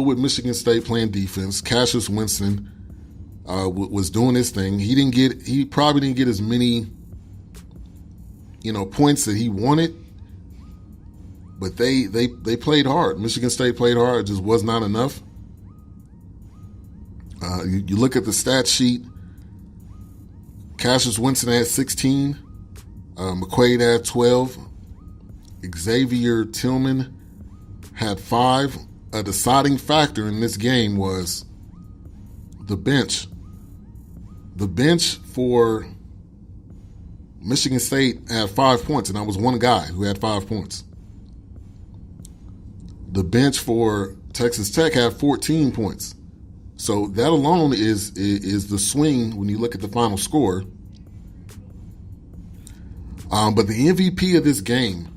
with Michigan State playing defense. Cassius Winston was doing his thing. He probably didn't get as many, points that he wanted, but they played hard. Michigan State played hard. It just was not enough. You look at the stat sheet. Cassius Winston had 16. McQuaid had 12. Xavier Tillman had 5. A deciding factor in this game was the bench. The bench for Michigan State had 5 points, and I was one guy who had 5 points. The bench for Texas Tech had 14 points. So that alone is the swing when you look at the final score. But the MVP of this game,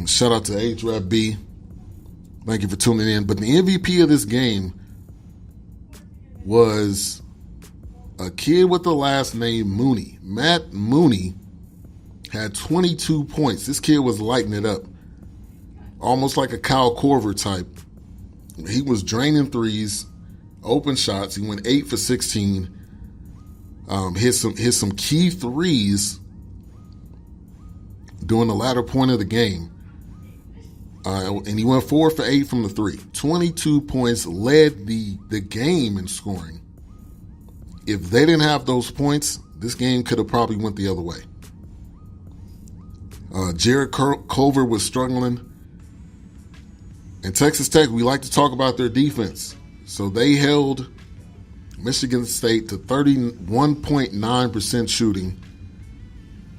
shout out to HRAP-B. Thank you for tuning in. But the MVP of this game was a kid with the last name Mooney. Matt Mooney had 22 points. This kid was lighting it up. Almost like a Kyle Korver type. He was draining threes, open shots. He went 8 for 16. Hit some key threes during the latter point of the game. And he went 4 for 8 from the three. 22 points, led the game in scoring. If they didn't have those points, this game could have probably went the other way. Jared Culver was struggling. And Texas Tech, we like to talk about their defense. So they held Michigan State to 31.9% shooting,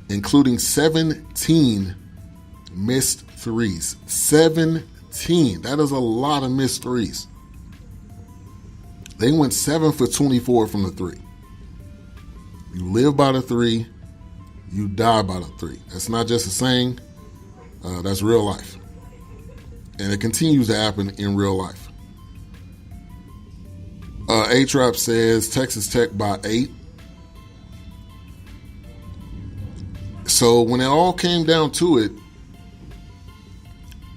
including 17 missed threes. 17. That is a lot of missed threes. They went 7 for 24 from the three. You live by the three, you die by the three. That's not just a saying, that's real life. And it continues to happen in real life. A-Trap says Texas Tech by 8. So when it all came down to it,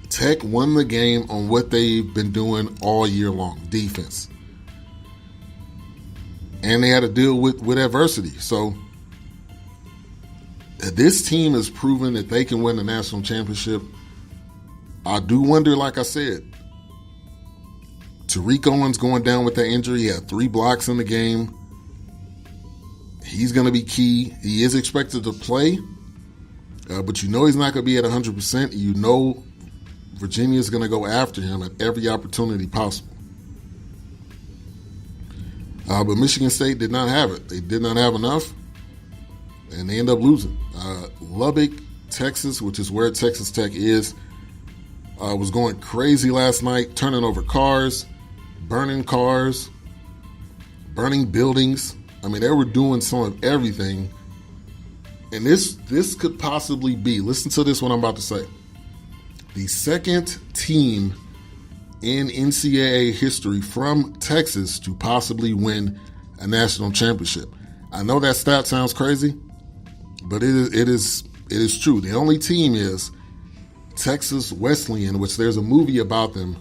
Tech won the game on what they've been doing all year long, defense. And they had to deal with adversity. So this team has proven that they can win the national championship. I do wonder, like I said, Tariq Owens going down with that injury. He had 3 blocks in the game. He's going to be key. He is expected to play, but he's not going to be at 100%. Virginia's going to go after him at every opportunity possible. But Michigan State did not have it. They did not have enough, and they end up losing. Lubbock, Texas, which is where Texas Tech is, was going crazy last night, turning over cars, burning buildings. I mean, they were doing some of everything. And this could possibly be, listen to this, what I'm about to say, the second team in NCAA history from Texas to possibly win a national championship. I know that stat sounds crazy, but it is true. The only team is Texas Wesleyan, which there's a movie about them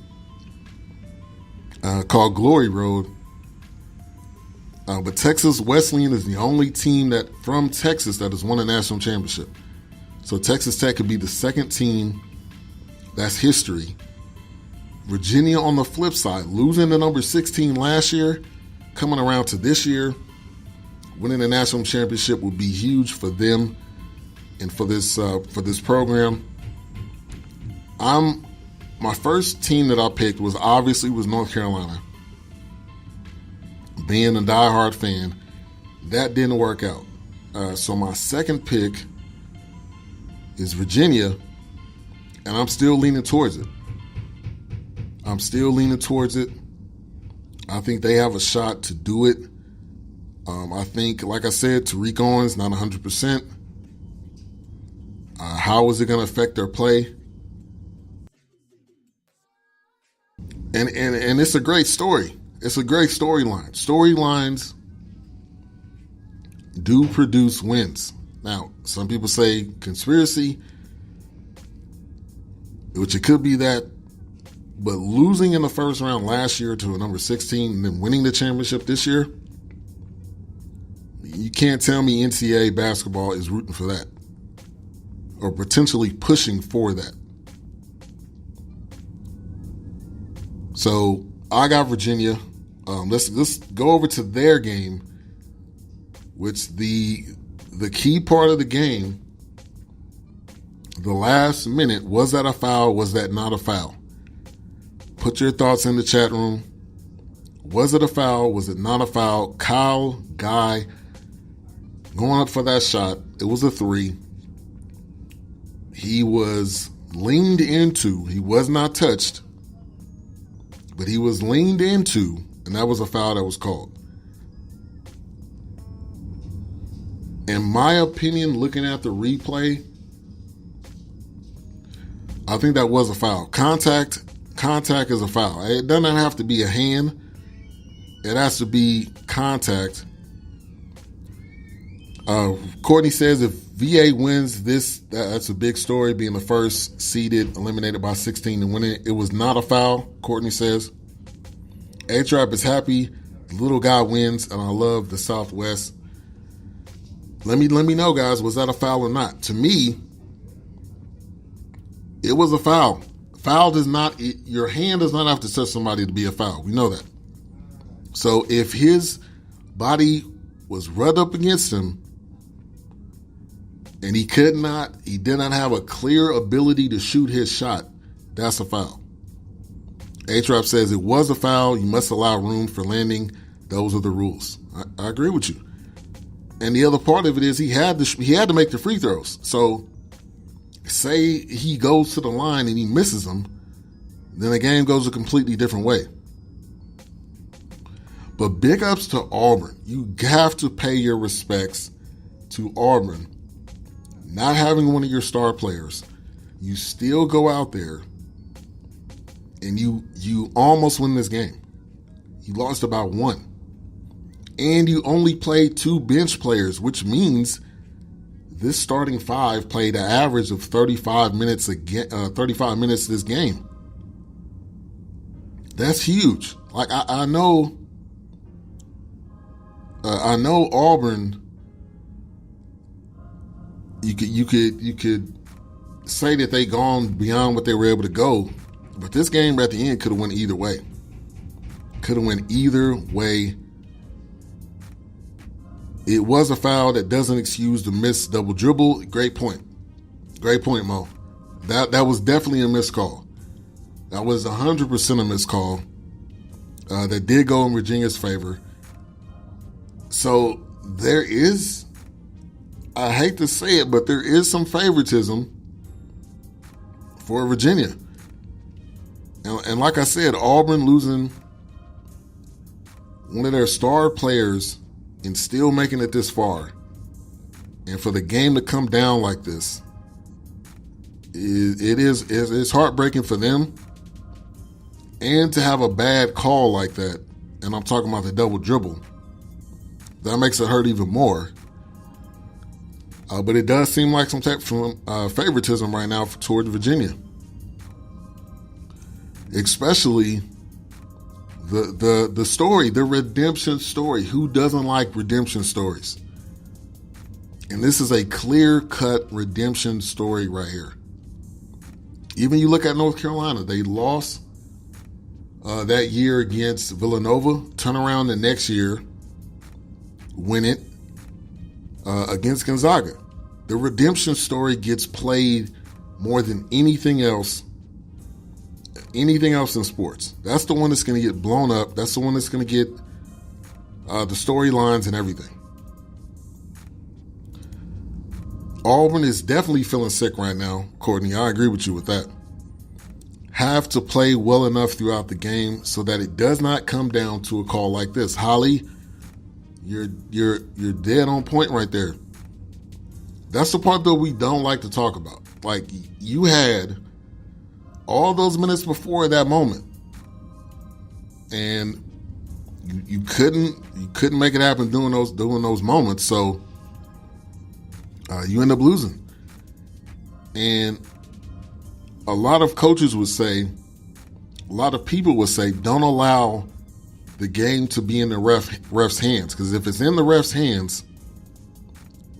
called Glory Road. But Texas Wesleyan is the only team that from Texas that has won a national championship. So Texas Tech could be the second team. That's history. Virginia on the flip side, losing to number 16 last year, coming around to this year, winning the national championship would be huge for them and for this program. My first team that I picked was North Carolina. Being a diehard fan, that didn't work out. So my second pick is Virginia, and I'm still leaning towards it. I think they have a shot to do it. I think, like I said, Tariq Owens not 100%. How is it going to affect their play? And it's a great story. It's a great storyline. Storylines do produce wins. Now, some people say conspiracy, which it could be that But losing in the first round last year to a number 16 and then winning the championship this year, you can't tell me NCAA basketball is rooting for that or potentially pushing for that. So I got Virginia. Let's go over to their game, which the key part of the game, the last minute, was that a foul? Was that not a foul? Put your thoughts in the chat room. Was it a foul? Was it not a foul? Kyle Guy going up for that shot. It was a 3. He was leaned into. He was not touched, but he was leaned into, and that was a foul that was called. In my opinion, looking at the replay, I think that was a foul. Contact is a foul. It doesn't have to be a hand. It has to be contact. Courtney says if VA wins this, that's a big story, being the first seeded, eliminated by 16 to win it. It was not a foul, Courtney says. A-Trap is happy. The little guy wins, and I love the Southwest. Let me know, guys, was that a foul or not? To me, it was a foul. Foul does not, your hand does not have to touch somebody to be a foul. We know that. So if his body was rubbed up against him and he did not have a clear ability to shoot his shot, that's a foul. A-Trap says it was a foul. You must allow room for landing. Those are the rules. I agree with you. And the other part of it is he had to make the free throws. So say he goes to the line and he misses them, then the game goes a completely different way. But big ups to Auburn. You have to pay your respects to Auburn. Not having one of your star players, you still go out there and you almost win this game. You lost about 1. And you only played 2 bench players, which means this starting 5 played an average of 35 minutes this game. That's huge. Like I know Auburn. You could say that they gone beyond what they were able to go, but this game at the end could have went either way. It was a foul that doesn't excuse the missed double dribble. Great point, Mo. That was definitely a missed call. That was 100% a missed call. That did go in Virginia's favor. So there is, I hate to say it, but there is some favoritism for Virginia. And like I said, Auburn losing one of their star players and still making it this far, and for the game to come down like this, it's heartbreaking for them. And to have a bad call like that, and I'm talking about the double dribble, that makes it hurt even more. But it does seem like some type of favoritism right now towards Virginia, especially the story, the redemption story. Who doesn't like redemption stories? And this is a clear-cut redemption story right here. Even you look at North Carolina, they lost that year against Villanova, turn around the next year, win it against Gonzaga. The redemption story gets played more than anything else in sports. That's the one that's going to get blown up. That's the one that's going to get the storylines and everything. Auburn is definitely feeling sick right now, Courtney. I agree with you with that. Have to play well enough throughout the game so that it does not come down to a call like this. Holly, you're dead on point right there. That's the part that we don't like to talk about. Like, you had all those minutes before that moment, and you couldn't make it happen during those moments. So you end up losing. And a lot of coaches would say a lot of people would say don't allow the game to be in the ref's hands, because if it's in the ref's hands,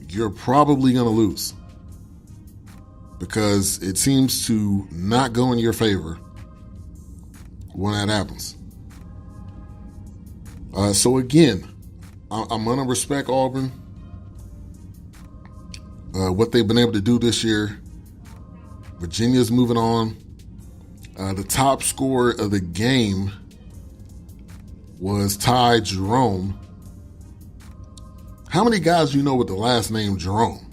you're probably going to lose, because it seems to not go in your favor when that happens. So again, I'm going to respect Auburn, what they've been able to do this year. Virginia's moving on. The top scorer of the game was Ty Jerome. How many guys do you know with the last name Jerome?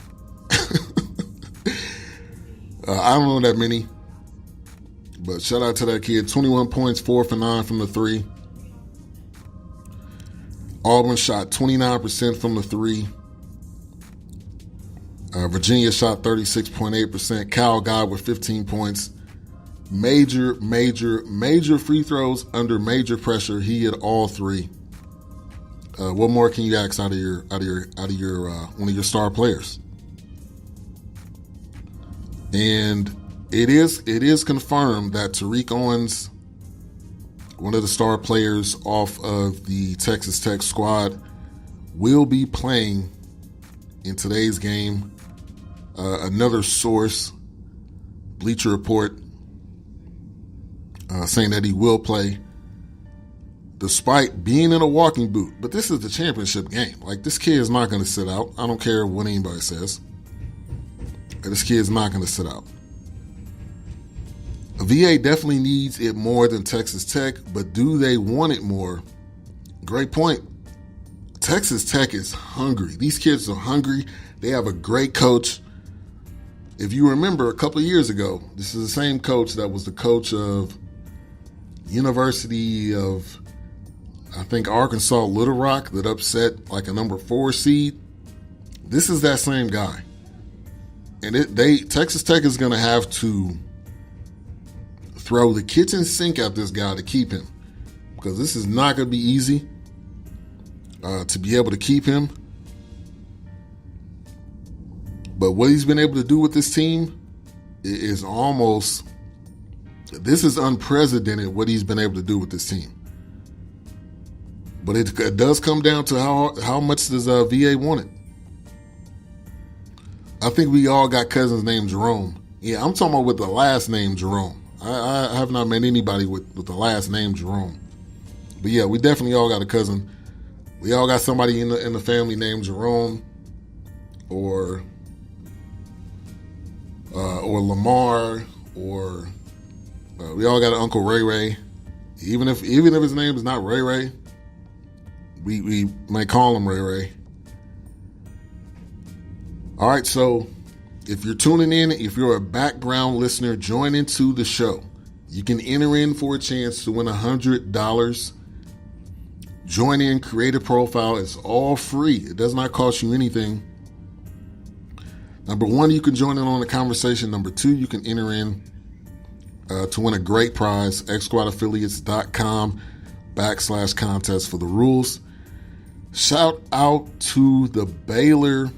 I don't know that many. But shout out to that kid. 21 points, 4 for 9 from the three. Auburn shot 29% from the three. Virginia shot 36.8%. Cal Guy with 15 points. Major free throws under major pressure. He hit all three. What more can you ask out of your one of your star players? And it is confirmed that Tariq Owens, one of the star players off of the Texas Tech squad, will be playing in today's game. Another source, Bleacher Report, saying that he will play despite being in a walking boot. But this is the championship game. Like, this kid is not going to sit out. I don't care what anybody says. This kid is not going to sit out. VA definitely needs it more than Texas Tech, but do they want it more? Great point. Texas Tech is hungry. These kids are hungry. They have a great coach. If you remember a couple of years ago, this is the same coach that was the coach of University of, I think, Arkansas Little Rock, that upset like a number 4 seed. This is that same guy. And Texas Tech is going to have to throw the kitchen sink at this guy to keep him, because this is not going to be easy to be able to keep him. But what he's been able to do with this team is this is unprecedented, what he's been able to do with this team. But it does come down to how much does VA want it. I think we all got cousins named Jerome. Yeah, I'm talking about with the last name Jerome. I have not met anybody with the last name Jerome. But yeah, we definitely all got a cousin. We all got somebody in the family named Jerome or Lamar, or we all got an Uncle Ray Ray. Even if his name is not Ray Ray, we might call him Ray Ray. All right, so if you're tuning in, if you're a background listener, join into the show. You can enter in for a chance to win $100. Join in, create a profile. It's all free. It does not cost you anything. Number 1, you can join in on the conversation. Number 2, you can enter in to win a great prize. xsquadaffiliates.com/contest for the rules. Shout out to the Baylor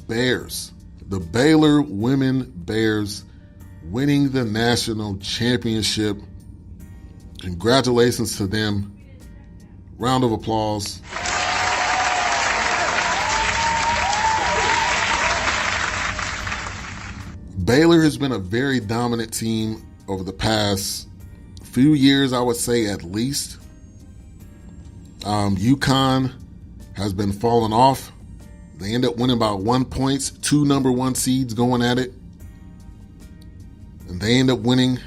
Bears. The Baylor Women Bears winning the national championship. Congratulations to them. Round of applause. Baylor has been a very dominant team over the past few years, I would say at least. UConn has been falling off. They end up winning by 1 point, 2 number 1 seeds going at it. And they end up winning.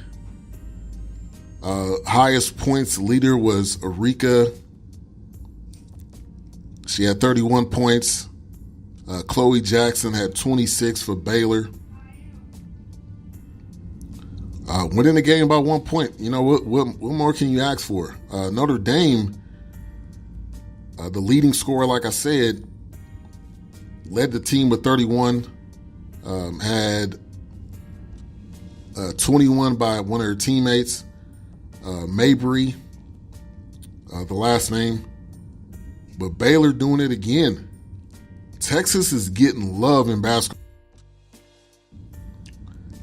Highest points leader was Arika. She had 31 points. Chloe Jackson had 26 for Baylor. Winning the game by 1 point. You know, what more can you ask for? Notre Dame, the leading scorer, like I said, led the team with 31, had 21 by one of her teammates, Mabry, the last name. But Baylor doing it again. Texas is getting love in basketball.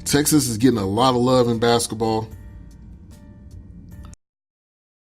Texas is getting a lot of love in basketball.